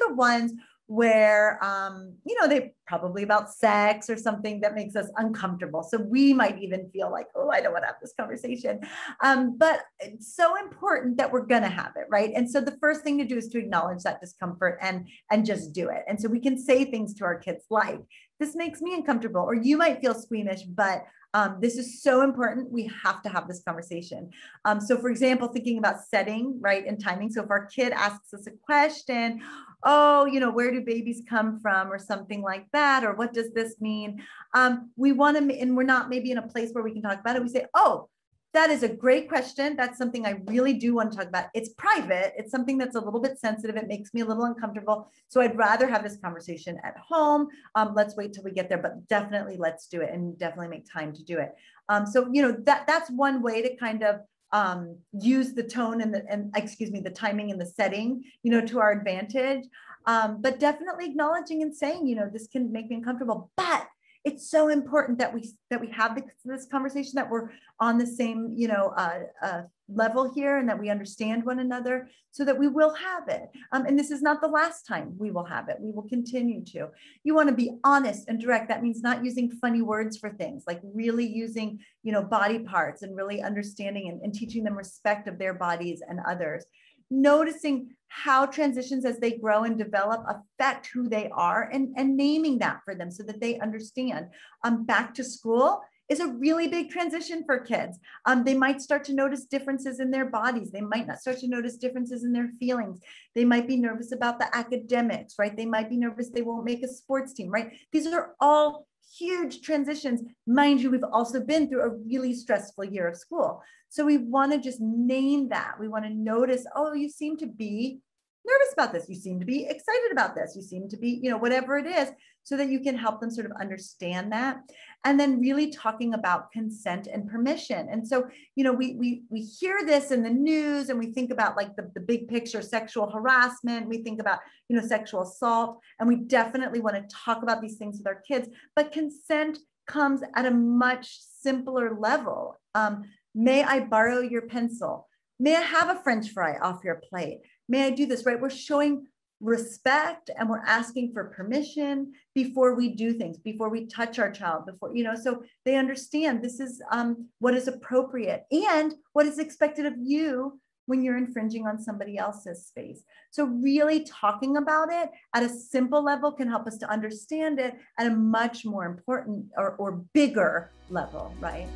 are ones where, they probably about sex or something that makes us uncomfortable. So we might even feel like, oh, I don't want to have this conversation. But it's so important that we're going to have it, right? And so the first thing to do is to acknowledge that discomfort and just do it. And so we can say things to our kids like, this makes me uncomfortable, or you might feel squeamish, but this is so important. We have to have this conversation. So for example, thinking about setting, right, and timing. So if our kid asks us a question, oh, where do babies come from, or something like that, or what does this mean? We want to, and we're not maybe in a place where we can talk about it. We say, oh, that is a great question. That's something I really do want to talk about. It's private. It's something that's a little bit sensitive. It makes me a little uncomfortable. So I'd rather have this conversation at home. Let's wait till we get there, but definitely let's do it, and definitely make time to do it. So, that's one way to kind of use the tone and the timing and the setting, to our advantage. But definitely acknowledging and saying, this can make me uncomfortable, but it's so important that we have this conversation, that we're on the same, level here, and that we understand one another, so that we will have it. And this is not the last time we will have it. We will continue to. You want to be honest and direct. That means not using funny words for things, like really using, body parts, and really understanding and teaching them respect of their bodies and others. Noticing how transitions as they grow and develop affect who they are, and naming that for them so that they understand. Back to school is a really big transition for kids. They might start to notice differences in their bodies. They might not start to notice differences in their feelings. They might be nervous about the academics, right? They might be nervous they won't make a sports team, right? These are all huge transitions. Mind you, we've also been through a really stressful year of school. So we want to just name that. We want to notice, oh, you seem to be nervous about this. You seem to be excited about this. You seem to be, whatever it is, so that you can help them sort of understand that. And then really talking about consent and permission. And so, we hear this in the news, and we think about like the big picture, sexual harassment. We think about, sexual assault, and we definitely want to talk about these things with our kids, but consent comes at a much simpler level. May I borrow your pencil? May I have a French fry off your plate? May I do this, right? We're showing respect, and we're asking for permission before we do things, before we touch our child, before, so they understand this is what is appropriate and what is expected of you when you're infringing on somebody else's space. So really talking about it at a simple level can help us to understand it at a much more important or bigger level, right?